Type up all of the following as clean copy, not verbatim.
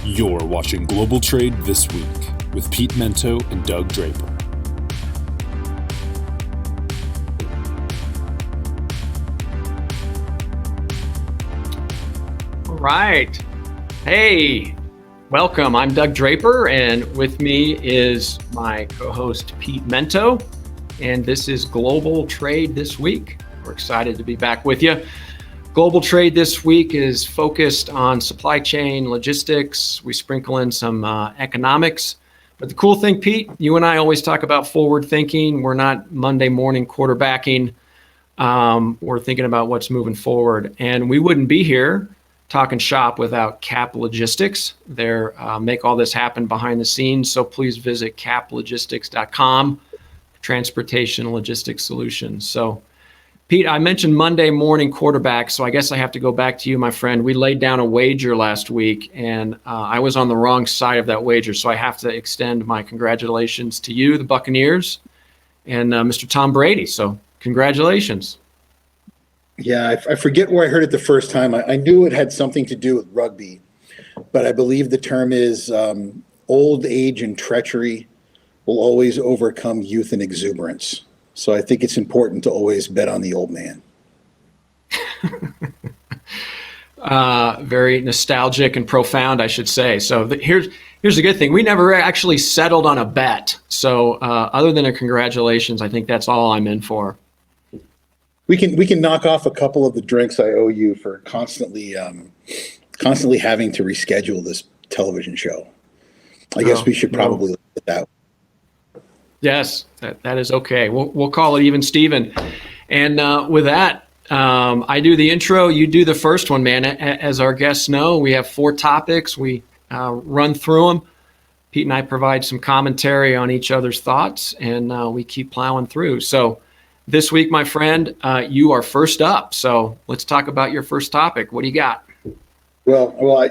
You're watching Global Trade This Week with Pete Mento and Doug Draper. All right. Hey, welcome. I'm Doug Draper, and with me is my co-host Pete Mento, and this is Global Trade This Week. We're excited to be back with you. Global Trade This Week is focused on supply chain, logistics. We sprinkle in some economics. But the cool thing, Pete, you and I always talk about forward thinking. We're not Monday morning quarterbacking. We're thinking about what's moving forward. And we wouldn't be here talking shop without CAP Logistics. They make all this happen behind the scenes. So please visit caplogistics.com, transportation logistics solutions. So Pete, I mentioned Monday morning quarterback, so I guess I have to go back to you, my friend. We laid down a wager last week, and I was on the wrong side of that wager, so I have to extend my congratulations to you, the Buccaneers, and Mr. Tom Brady. So congratulations. Yeah, I forget where I heard it the first time. I knew it had something to do with rugby, but I believe the term is old age and treachery will always overcome youth and exuberance. So I think it's important to always bet on the old man. Very nostalgic and profound, I should say. So here's the good thing. We never actually settled on a bet. So other than a congratulations, I think that's all I'm in for. We can knock off a couple of the drinks I owe you for constantly having to reschedule this television show. I guess we should probably look at that. Yes, that is okay. We'll call it even Steven. And with that, I do the intro, you do the first one, man. As our guests know, we have 4 topics. We run through them. Pete and I provide some commentary on each other's thoughts, and we keep plowing through. So this week, my friend, you are first up. So let's talk about your first topic. What do you got? Well, I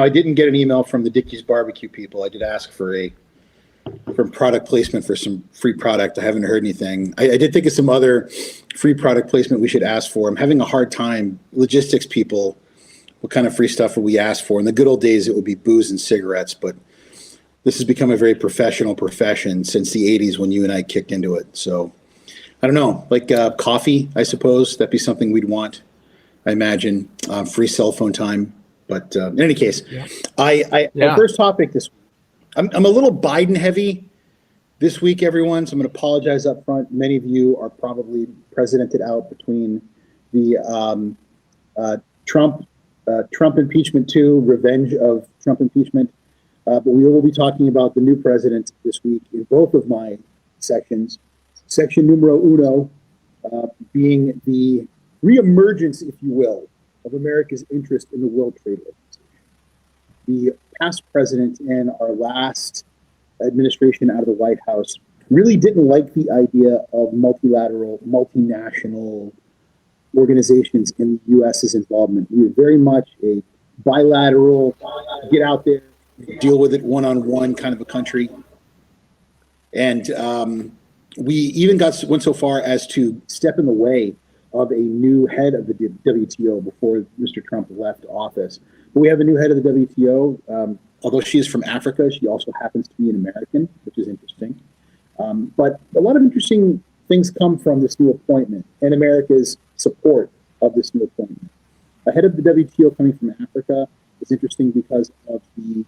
didn't get an email from the Dickey's Barbecue people. I did ask for product placement for some free product. I haven't heard anything. I did think of some other free product placement we should ask for. I'm having a hard time. Logistics people, what kind of free stuff would we ask for? In the good old days, it would be booze and cigarettes, but this has become a very professional profession since the 80s when you and I kicked into it. So I don't know, like coffee, I suppose. That'd be something we'd want, I imagine. Free cell phone time. But in any case, our first topic this week, I'm a little Biden heavy this week, everyone. So I'm going to apologize up front. Many of you are probably presidented out between the Trump impeachment 2, revenge of Trump impeachment. But we will be talking about the new president this week in both of my sections. Section numero uno being the reemergence, if you will, of America's interest in the World Trade Organization. The past president and our last administration out of the White House really didn't like the idea of multilateral, multinational organizations in the U.S.'s involvement. We were very much a bilateral, get out there, deal with it one-on-one kind of a country. And we even went so far as to step in the way of a new head of the WTO before Mr. Trump left office. But we have a new head of the WTO. Although she is from Africa, she also happens to be an American, which is interesting. But a lot of interesting things come from this new appointment and America's support of this new appointment. A head of the WTO coming from Africa is interesting because of the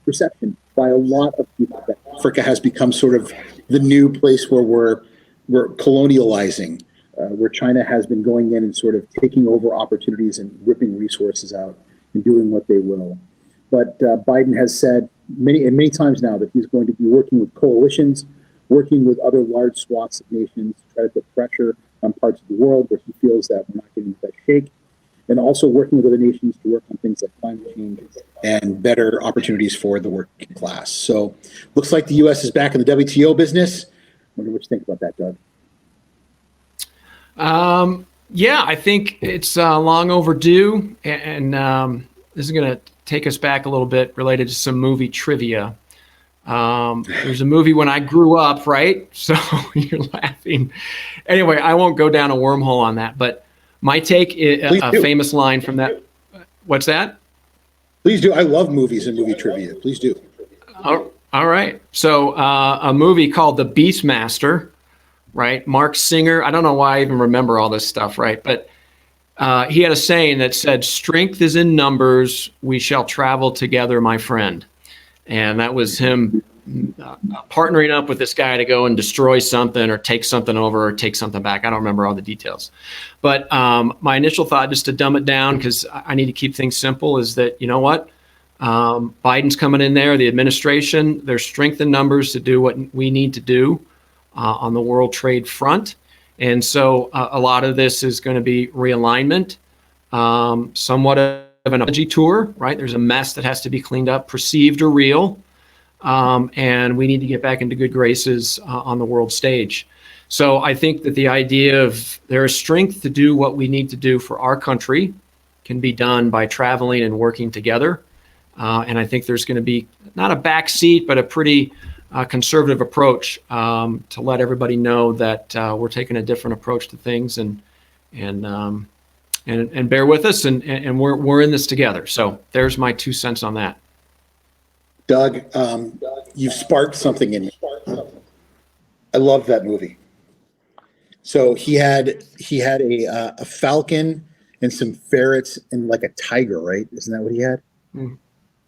perception by a lot of people that Africa has become sort of the new place where we're colonializing, where China has been going in and sort of taking over opportunities and ripping resources out and doing what they will. But Biden has said many times now that he's going to be working with coalitions, working with other large swaths of nations to try to put pressure on parts of the world where he feels that we're not getting that shake, and also working with other nations to work on things like climate change and better opportunities for the working class. So looks like the U.S. is back in the WTO business. I wonder what you think about that, Doug. Yeah, I think it's long overdue, and this is going to take us back a little bit related to some movie trivia. There's a movie when I grew up, right? So you're laughing. Anyway, I won't go down a wormhole on that, but My take is Please a do. famous line from that. What's that? Please do. I love movies and movie trivia. Please do. All right. So a movie called The Beastmaster, right? Mark Singer. I don't know why I even remember all this stuff, right? But he had a saying that said, "Strength is in numbers. We shall travel together, my friend." And that was him partnering up with this guy to go and destroy something or take something over or take something back. I don't remember all the details. But my initial thought, just to dumb it down, because I need to keep things simple, is that, you know what? Biden's coming in there, the administration, there's strength in numbers to do what we need to do on the world trade front. And so a lot of this is going to be realignment, somewhat of an apology tour, right? There's a mess that has to be cleaned up, perceived or real. And we need to get back into good graces on the world stage. So I think that the idea of there is strength to do what we need to do for our country can be done by traveling and working together. And I think there's going to be not a backseat, but a pretty conservative approach to let everybody know that we're taking a different approach to things, and bear with us, and we're in this together. So there's my 2 cents on that. Doug, you've sparked something in me. I love that movie. So he had a falcon and some ferrets and like a tiger, right? Isn't that what he had?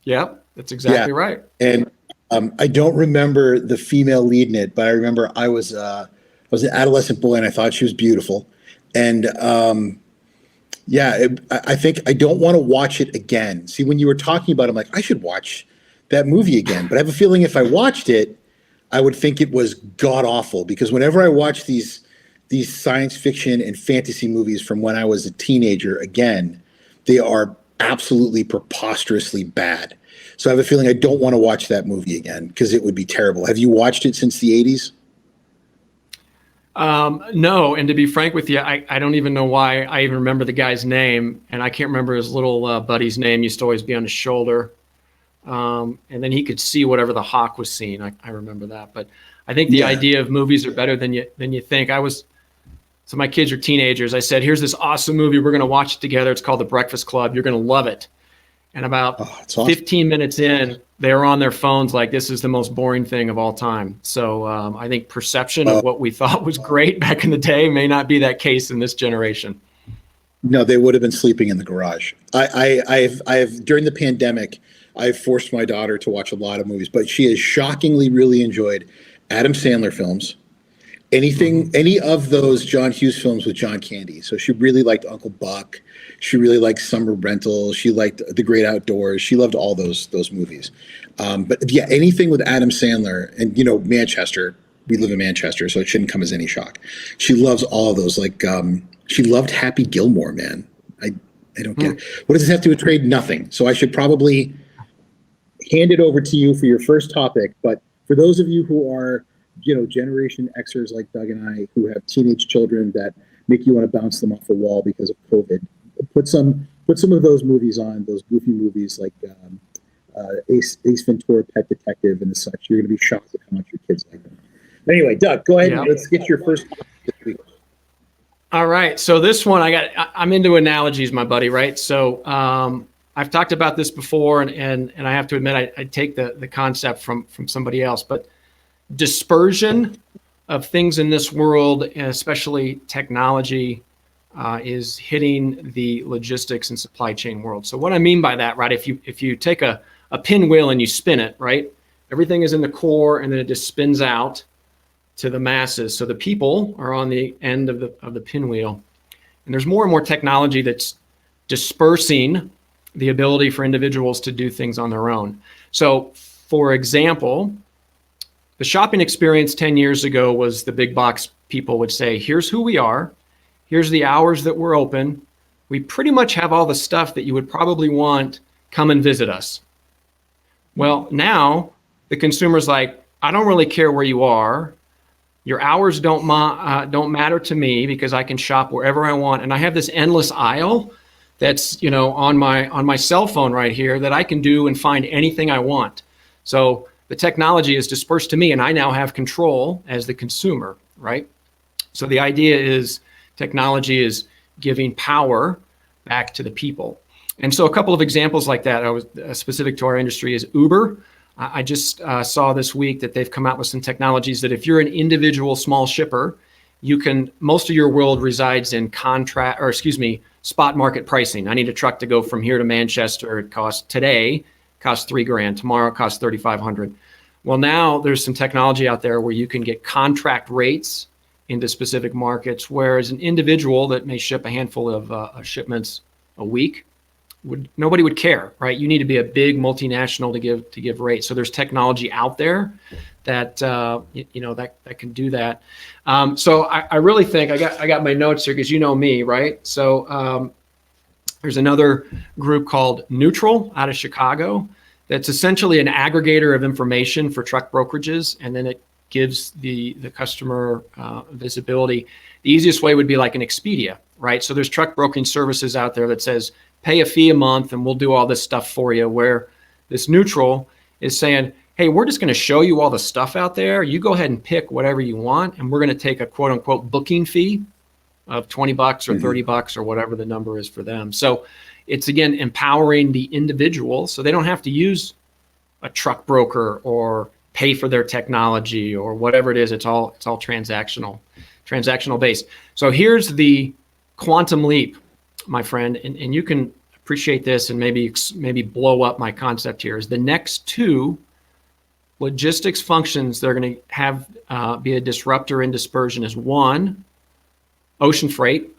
Yeah, that's exactly right. And I don't remember the female lead in it, but I remember I was an adolescent boy and I thought she was beautiful. And I think I don't want to watch it again. See, when you were talking about it, I'm like, I should watch that movie again. But I have a feeling if I watched it, I would think it was god awful, because whenever I watch these science fiction and fantasy movies from when I was a teenager, again, they are absolutely preposterously bad. So I have a feeling I don't want to watch that movie again because it would be terrible. Have you watched it since the 80s? No, and to be frank with you, I don't even know why I even remember the guy's name, and I can't remember his little buddy's name. Used to always be on his shoulder, and then he could see whatever the hawk was seeing. I remember that, but I think the idea of movies are better than you think. So my kids are teenagers. I said, "Here's this awesome movie. We're going to watch it together. It's called The Breakfast Club. You're going to love it." And about awesome. 15 minutes in, they were on their phones like, this is the most boring thing of all time. So I think perception of what we thought was great back in the day may not be that case in this generation. No, they would have been sleeping in the garage. I've during the pandemic, I've forced my daughter to watch a lot of movies, but she has shockingly really enjoyed Adam Sandler films. Any of those John Hughes films with John Candy. So she really liked Uncle Buck. She really liked Summer Rental. She liked The Great Outdoors. She loved all those movies. But yeah, anything with Adam Sandler and, Manchester, we live in Manchester, so it shouldn't come as any shock. She loves all of those. Like, she loved Happy Gilmore, man. I don't get it. What does this have to do with trade? Nothing. So I should probably hand it over to you for your first topic. But for those of you who are, Generation Xers like Doug and I, who have teenage children that make you want to bounce them off the wall because of COVID, put some of those movies on, those goofy movies like Ace Ventura, Pet Detective, and such. You're going to be shocked at how much your kids like them. Anyway, Doug, go ahead and let's get your first topic this week. All right. So this one, I'm into analogies, my buddy, right? So I've talked about this before, and I have to admit, I take the concept from somebody else, but dispersion of things in this world, especially technology, is hitting the logistics and supply chain world. So what I mean by that, right? If you take a pinwheel and you spin it, right? Everything is in the core, and then it just spins out to the masses. So the people are on the end of the pinwheel, and there's more and more technology that's dispersing the ability for individuals to do things on their own. So, for example, the shopping experience 10 years ago was the big box people would say, here's who we are, here's the hours that we're open, we pretty much have all the stuff that you would probably want, come and visit us. Well, now the consumer's like, I don't really care where you are, your hours don't matter to me because I can shop wherever I want, and I have this endless aisle that's on my cell phone right here that I can do and find anything I want. So the technology is dispersed to me, and I now have control as the consumer, right? So the idea is technology is giving power back to the people. And so a couple of examples like that was specific to our industry is Uber. I just saw this week that they've come out with some technologies that if you're an individual small shipper, most of your world resides in spot market pricing. I need a truck to go from here to Manchester. It costs $3,000. Tomorrow it costs $3,500. Well, now there's some technology out there where you can get contract rates into specific markets, whereas an individual that may ship a handful of shipments a week, nobody would care, right? You need to be a big multinational to give rates. So there's technology out there that that can do that. So I really think I got my notes here because you know me, right? So there's another group called Neutral out of Chicago that's essentially an aggregator of information for truck brokerages, and then it gives the customer visibility. The easiest way would be like an Expedia, right? So there's truck broking services out there that says, pay a fee a month and we'll do all this stuff for you, where this Neutral is saying, hey, we're just going to show you all the stuff out there. You go ahead and pick whatever you want, and we're going to take a quote unquote booking fee of $20 or $30 or whatever the number is for them. So it's, again, empowering the individual so they don't have to use a truck broker or pay for their technology or whatever it is. It's all transactional based. So here's the quantum leap, my friend, and you can appreciate this and maybe blow up my concept here, is the next two logistics functions they're going to have be a disruptor in dispersion is 1, ocean freight,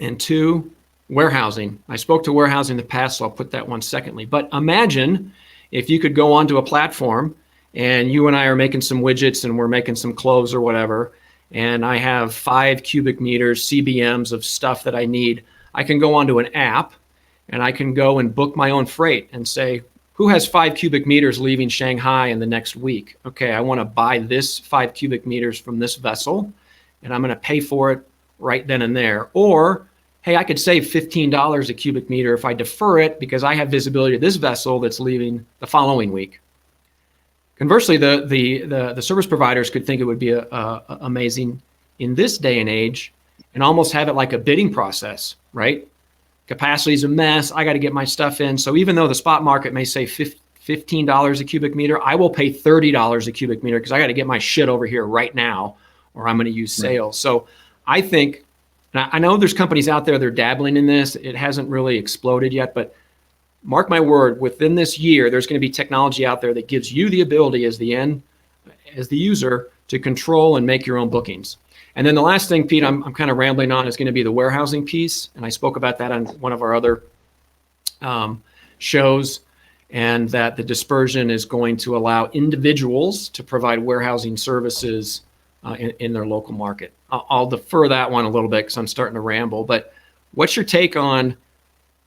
and 2, warehousing. I spoke to warehousing in the past, so I'll put that one secondly. But imagine if you could go onto a platform and you and I are making some widgets and we're making some clothes or whatever, and I have 5 cubic meters, CBMs of stuff that I need. I can go onto an app and I can go and book my own freight and say, who has 5 cubic meters leaving Shanghai in the next week? Okay, I want to buy this 5 cubic meters from this vessel, and I'm going to pay for it right then and there. Or, hey, I could save $15 a cubic meter if I defer it because I have visibility to this vessel that's leaving the following week. Conversely, the service providers could think it would be amazing in this day and age and almost have it like a bidding process, right? Capacity is a mess. I got to get my stuff in. So even though the spot market may say $15 a cubic meter, I will pay $30 a cubic meter because I got to get my shit over here right now, or I'm going to use sales. Right. So I think, and I know there's companies out there that are dabbling in this. It hasn't really exploded yet, but mark my word, within this year, there's going to be technology out there that gives you the ability as the user to control and make your own bookings. And then the last thing, Pete, I'm kind of rambling on, is going to be the warehousing piece. And I spoke about that on one of our other shows, and that the dispersion is going to allow individuals to provide warehousing services in their local market. I'll defer that one a little bit because I'm starting to ramble. But what's your take on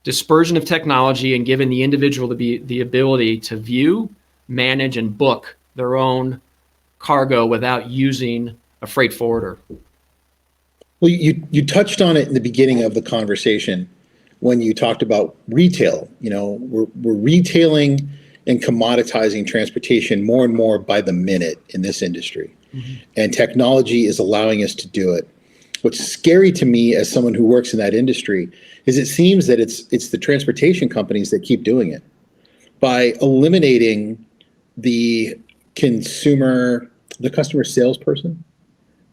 dispersion of technology and giving the individual the ability to view, manage, and book their own cargo without using a freight forwarder? Well, you touched on it in the beginning of the conversation when you talked about retail. You know, we're retailing and commoditizing transportation more and more by the minute in this industry. Mm-hmm. And technology is allowing us to do it. What's scary to me as someone who works in that industry is it seems that it's the transportation companies that keep doing it. By eliminating the customer salesperson,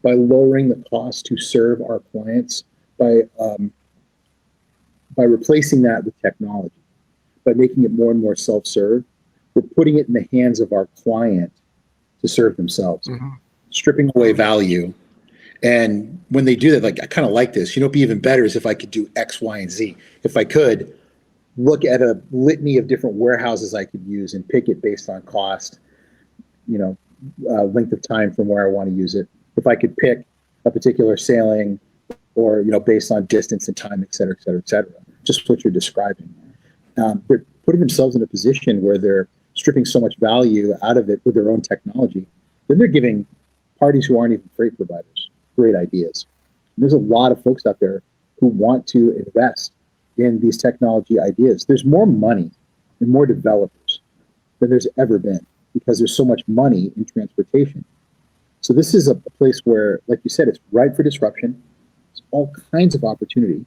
by lowering the cost to serve our clients, by replacing that with technology, by making it more and more self-serve, we're putting it in the hands of our client to serve themselves, stripping away value. And when they do that, like, I kind of like this. You know, it'd be even better is if I could do X, Y, and Z. If I could look at a litany of different warehouses I could use and pick it based on cost, length of time from where I want to use it. If I could pick a particular sailing, or based on distance and time, et cetera, et cetera, et cetera. Just what you're describing. They're putting themselves in a position where they're stripping so much value out of it with their own technology. Then they're giving parties who aren't even freight providers great ideas. And there's a lot of folks out there who want to invest in these technology ideas. There's more money and more developers than there's ever been because there's so much money in transportation. So this is a place where, like you said, it's ripe for disruption. There's all kinds of opportunity,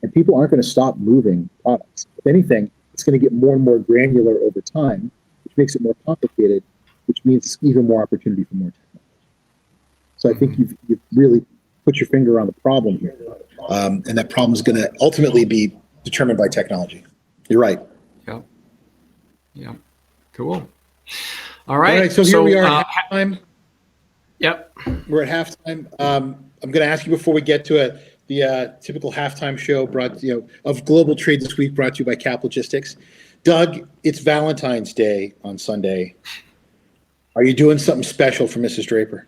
and people aren't going to stop moving products. If anything, it's going to get more and more granular over time, which makes it more complicated, which means even more opportunity for more technology. So I think you've really put your finger on the problem here, and that problem is going to ultimately be determined by technology. You're right. Yeah. Cool. All right. So here we are at halftime. Yep. We're at halftime. I'm going to ask you before we get to the typical halftime show of Global Trade this week, brought to you by Cap Logistics. Doug, it's Valentine's Day on Sunday. Are you doing something special for Mrs. Draper?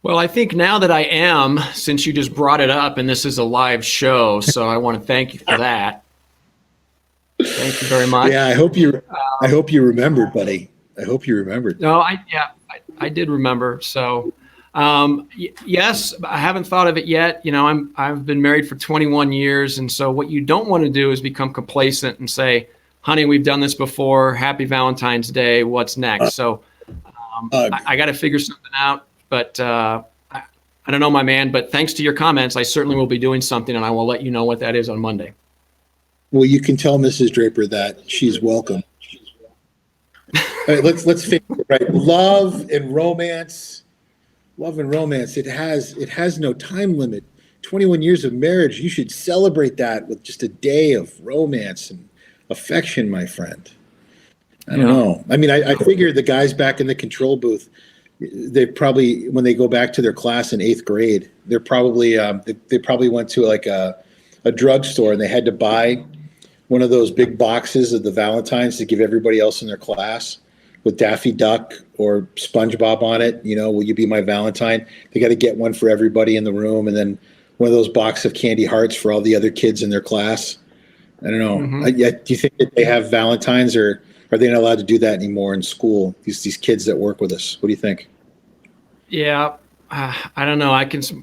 Well, I think now that I am, since you just brought it up, and this is a live show, so I want to thank you for that. Thank you very much. Yeah, I hope you remembered, buddy. I hope you remembered. No, I did remember. So, yes, I haven't thought of it yet. I've been married for 21 years, and so what you don't want to do is become complacent and say, "Honey, we've done this before. Happy Valentine's Day. What's next?" So, I got to figure something out. But I don't know, my man. But thanks to your comments, I certainly will be doing something, and I will let you know what that is on Monday. Well, you can tell Mrs. Draper that she's welcome. All right, let's figure it, right. Love and romance. It has no time limit. 21 years of marriage. You should celebrate that with just a day of romance and affection, my friend. I don't know. I mean, I figure the guys back in the control booth, they probably, when they go back to their class in 8th grade, they're probably they probably went to like a drugstore and they had to buy one of those big boxes of the Valentines to give everybody else in their class with Daffy Duck or SpongeBob on it. Will you be my Valentine? They got to get one for everybody in the room, and then one of those boxes of candy hearts for all the other kids in their class. I don't know. Do you think that they have Valentines, or are they not allowed to do that anymore in school? These kids that work with us. What do you think? Yeah. I don't know.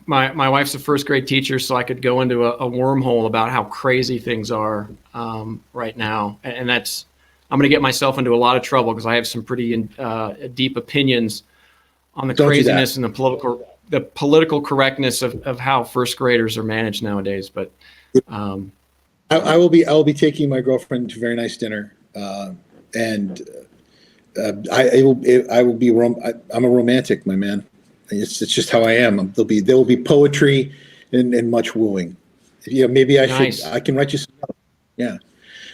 My wife's a first grade teacher, so I could go into a wormhole about how crazy things are right now. And I'm going to get myself into a lot of trouble because I have some pretty deep opinions on the craziness and the political correctness of how first graders are managed nowadays. But I will be taking my girlfriend to a very nice dinner, and I will be. I'm a romantic, my man. It's just how I am. There will be poetry and much wooing. Maybe I can write you some. Yeah.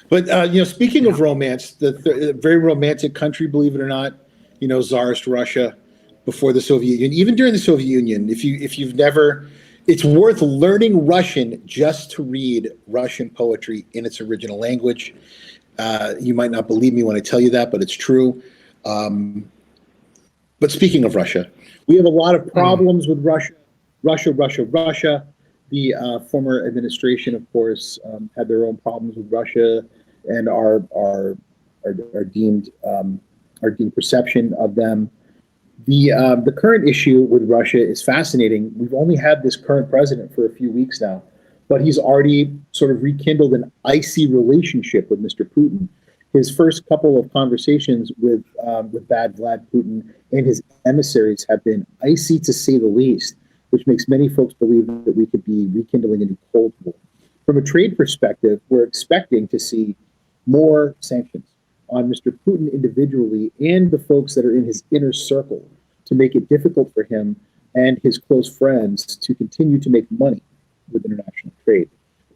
But, speaking of romance, the very romantic country, believe it or not, Tsarist Russia before the Soviet Union, even during the Soviet Union, if you've never, it's worth learning Russian just to read Russian poetry in its original language. You might not believe me when I tell you that, but it's true. But speaking of Russia, we have a lot of problems with Russia. The former administration, of course, had their own problems with Russia, and our deemed perception of them. The current issue with Russia is fascinating. We've only had this current president for a few weeks now, but he's already sort of rekindled an icy relationship with Mr. Putin. His first couple of conversations with bad Vlad Putin and his emissaries have been icy, to say the least, which makes many folks believe that we could be rekindling a new Cold War. From a trade perspective, we're expecting to see more sanctions on Mr. Putin individually and the folks that are in his inner circle to make it difficult for him and his close friends to continue to make money with international trade.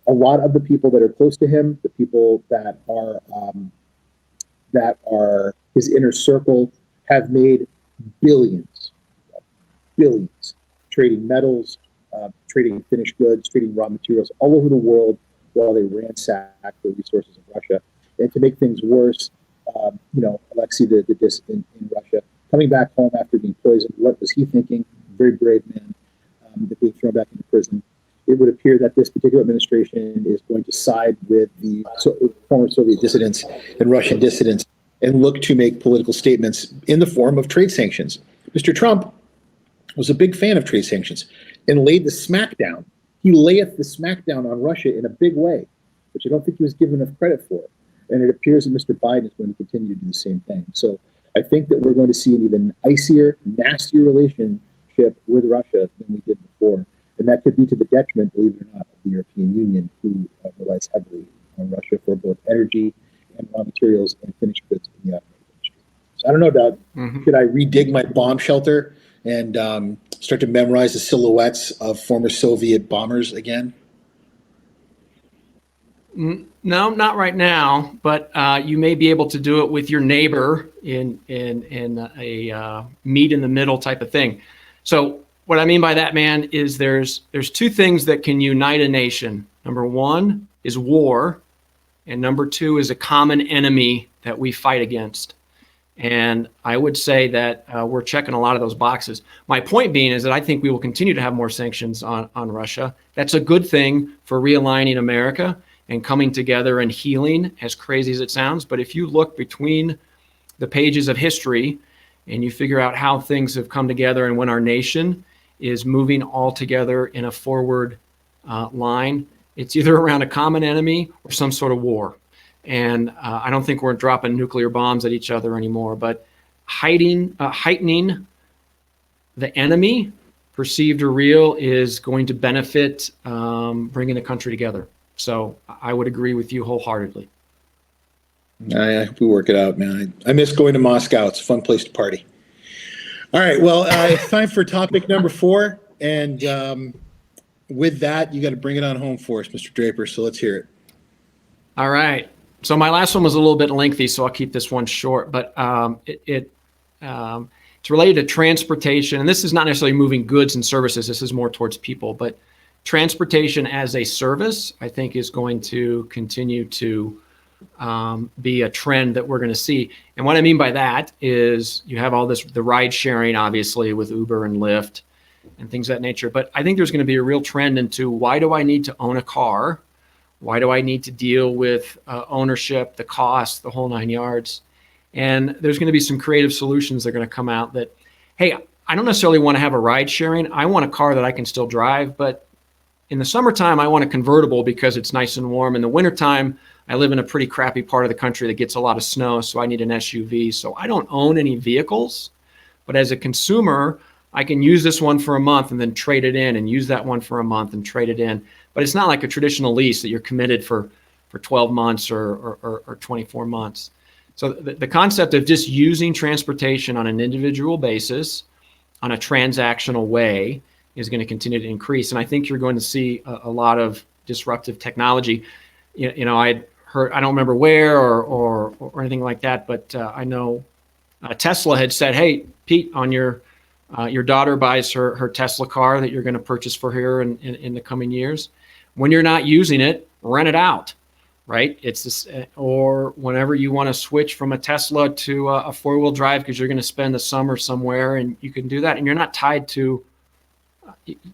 A lot of the people that are close to him, the people that are his inner circle, have made billions, trading metals, trading finished goods, trading raw materials all over the world while they ransack the resources of Russia. And to make things worse, Alexei the dissident in Russia, coming back home after being poisoned, what was he thinking? Very brave man, being thrown back into prison. It would appear that this particular administration is going to side with the former Soviet dissidents and Russian dissidents and look to make political statements in the form of trade sanctions. Mr. Trump was a big fan of trade sanctions and laid the smackdown. He layeth the smackdown on Russia in a big way, which I don't think he was given enough credit for. And it appears that Mr. Biden is going to continue to do the same thing. So I think that we're going to see an even icier, nastier relationship partnership with Russia than we did before. And that could be to the detriment, believe it or not, of the European Union, who relies heavily on Russia for both energy and raw materials and finished goods in the automotive industry. So I don't know, Doug, should I redig my bomb shelter and start to memorize the silhouettes of former Soviet bombers again? No, not right now, but you may be able to do it with your neighbor in a meet in the middle type of thing. So what I mean by that, man, is there's two things that can unite a nation. Number one is war, and number two is a common enemy that we fight against. And I would say that we're checking a lot of those boxes. My point being is that I think we will continue to have more sanctions on Russia. That's a good thing for realigning America and coming together and healing, as crazy as it sounds. But if you look between the pages of history and you figure out how things have come together and when our nation is moving all together in a forward line, it's either around a common enemy or some sort of war. And I don't think we're dropping nuclear bombs at each other anymore, but heightening the enemy, perceived or real, is going to benefit bringing the country together. So I would agree with you wholeheartedly. We work it out, man. I miss going to Moscow. It's a fun place to party. All right. Well, it's time for topic number 4. And with that, you got to bring it on home for us, Mr. Draper. So let's hear it. All right. So my last one was a little bit lengthy, so I'll keep this one short. But it's related to transportation. And this is not necessarily moving goods and services. This is more towards people. But transportation as a service, I think, is going to continue to be a trend that we're going to see. And what I mean by that is you have all this, the ride sharing, obviously, with Uber and Lyft and things of that nature. But I think there's going to be a real trend into, why do I need to own a car? Why do I need to deal with ownership, the cost, the whole 9 yards? And there's going to be some creative solutions that are going to come out that, hey, I don't necessarily want to have a ride sharing. I want a car that I can still drive. But in the summertime, I want a convertible because it's nice and warm. In the wintertime, I live in a pretty crappy part of the country that gets a lot of snow, so I need an SUV. So I don't own any vehicles, but as a consumer, I can use this one for a month and then trade it in, and use that one for a month and trade it in. But it's not like a traditional lease that you're committed for 12 months or 24 months. So the concept of just using transportation on an individual basis, on a transactional way, is going to continue to increase. And I think you're going to see a lot of disruptive technology. You know, I heard, I don't remember where or anything like that, but I know Tesla had said, hey, Pete, on your daughter buys her Tesla car that you're going to purchase for her in the coming years. When you're not using it, rent it out, right? It's this, or whenever you want to switch from a Tesla to a 4-wheel drive because you're going to spend the summer somewhere, and you can do that, and you're not tied to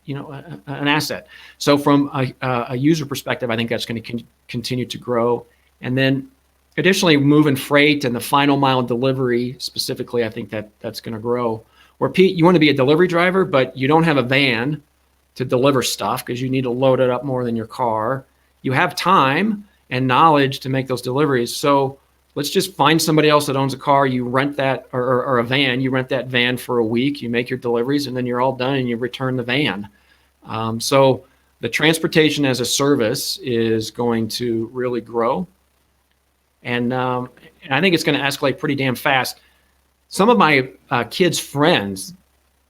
an asset. So from a user perspective, I think that's going to continue to grow. And then additionally, moving freight and the final mile delivery specifically, I think that's going to grow. Where, Pete, you want to be a delivery driver, but you don't have a van to deliver stuff because you need to load it up more than your car. You have time and knowledge to make those deliveries. So let's just find somebody else that owns a car. You rent that, or a van. You rent that van for a week. You make your deliveries, and then you're all done, and you return the van. So the transportation as a service is going to really grow. And I think it's going to escalate pretty damn fast. Some of my kids' friends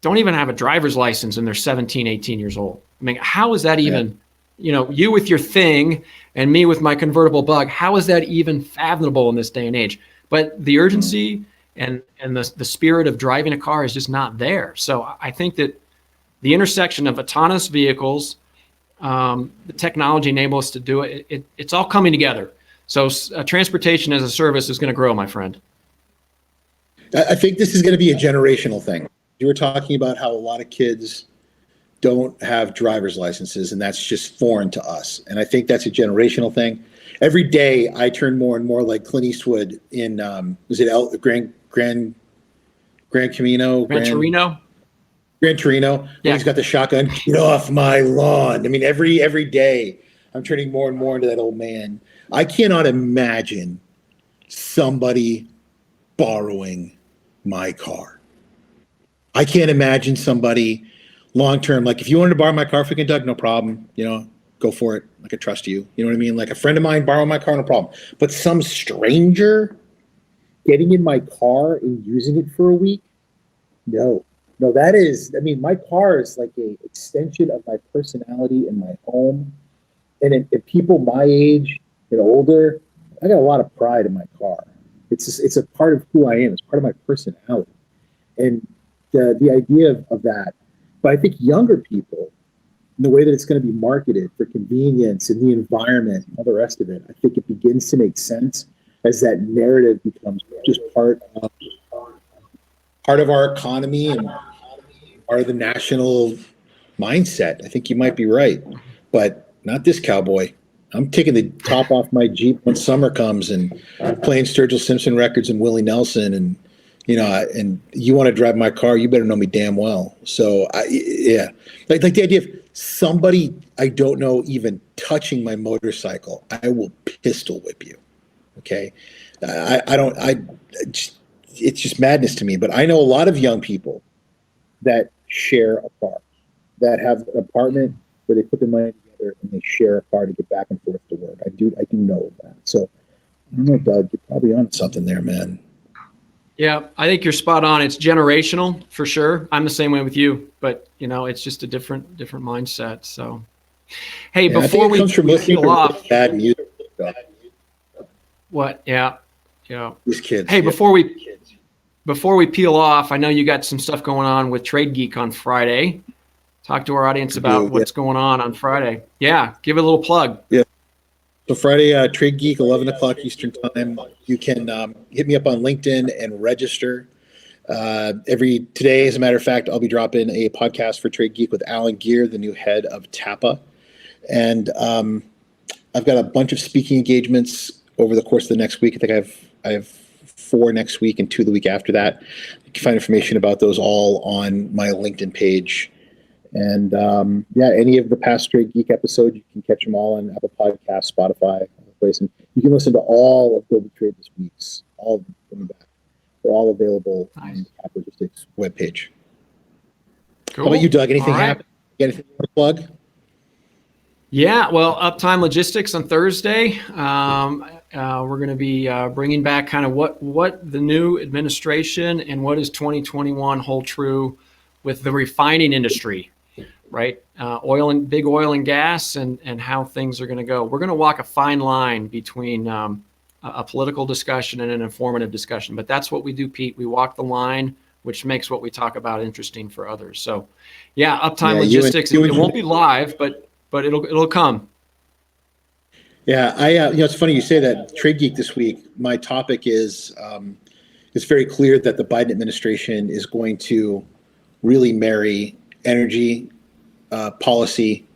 don't even have a driver's license, and they're 17, 18 years old. I mean, how is that even, you with your thing and me with my convertible bug, how is that even fathomable in this day and age? But the urgency and the spirit of driving a car is just not there. So I think that the intersection of autonomous vehicles, the technology enables us to do it. It's all coming together. So transportation as a service is going to grow, my friend. I think this is going to be a generational thing. You were talking about how a lot of kids don't have driver's licenses, and that's just foreign to us. And I think that's a generational thing. Every day I turn more and more like Clint Eastwood in, was it Gran Camino? Gran Torino? Gran Torino. Yeah. He's got the shotgun. Get off my lawn. I mean, every day I'm turning more and more into that old man. I cannot imagine somebody borrowing my car. I can't imagine somebody long-term, like if you wanted to borrow my car for Doug, no problem, go for it. Like I trust you. You know what I mean? Like a friend of mine borrow my car, no problem. But some stranger getting in my car and using it for a week, no, that is, my car is like a extension of my personality and my home. And if people my age and older, I got a lot of pride in my car. It's a part of who I am. It's part of my personality. And the idea of that, but I think younger people, the way that it's going to be marketed for convenience and the environment and all the rest of it, I think it begins to make sense as that narrative becomes just part of our economy and part of the national mindset. I think you might be right, but not this cowboy. I'm taking the top off my Jeep when summer comes and playing Sturgill Simpson records and Willie Nelson, and and you want to drive my car, you better know me damn well. So like the idea of somebody I don't know even touching my motorcycle, I will pistol whip you. Okay, it's just madness to me. But I know a lot of young people that share a car, that have an apartment where they put their money together and they share a car to get back and forth to work. I do know that. So I don't know, Doug, you're probably on something there, man. Yeah, I think you're spot on. It's generational for sure. I'm the same way with you, but it's just a different mindset. So, hey, before we peel off, bad music. What? Yeah. These kids. Hey, before we peel off, I know you got some stuff going on with TradeGeek on Friday. Talk to our audience about what's going on Friday. Yeah, give it a little plug. Yeah. So Friday, TradeGeek, 11 o'clock Eastern time. You can hit me up on LinkedIn and register. Today, as a matter of fact, I'll be dropping a podcast for TradeGeek with Alan Gear, the new head of TAPA. And I've got a bunch of speaking engagements over the course of the next week. I think I have 4 next week and 2 the week after that. You can find information about those all on my LinkedIn page. And any of the past TradeGeek episodes, you can catch them all on Apple Podcasts, Spotify, other place. And you can listen to all of Global Trade this week's, all of them coming back. They're all available on the Uptime Logistics webpage. Cool. How about you, Doug? Anything happen? You got anything you want to plug? Yeah, well, Uptime Logistics on Thursday. We're going to be bringing back kind of what the new administration and what does 2021 hold true with the refining industry, right? Big oil and gas and how things are going to go. We're going to walk a fine line between a political discussion and an informative discussion, but that's what we do, Pete. We walk the line, which makes what we talk about interesting for others. So, yeah, Uptime Logistics. It won't be live, but it'll come. Yeah, it's funny you say that. TradeGeek this week. My topic is it's very clear that the Biden administration is going to really marry energy policy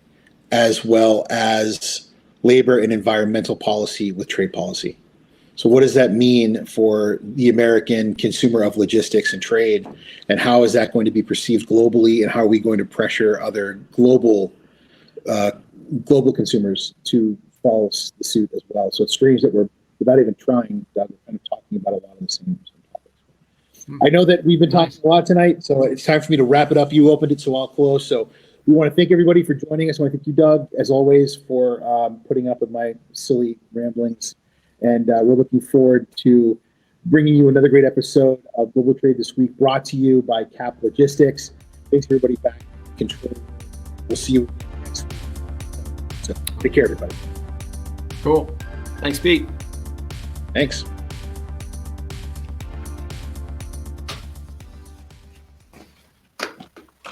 as well as labor and environmental policy with trade policy. So what does that mean for the American consumer of logistics and trade? And how is that going to be perceived globally? And how are we going to pressure other global consumers to follow the suit as well? So it's strange that we're, without even trying, Doug, we're kind of talking about a lot of the same topics. I know that we've been talking a lot tonight, so it's time for me to wrap it up. You opened it, so I'll close. So we want to thank everybody for joining us. I want to thank you, Doug, as always, for putting up with my silly ramblings. And we're looking forward to bringing you another great episode of Global Trade This Week, brought to you by CAP Logistics. Thanks, everybody, back in control. We'll see you next week. So take care, everybody. Cool. Thanks, Pete. Thanks.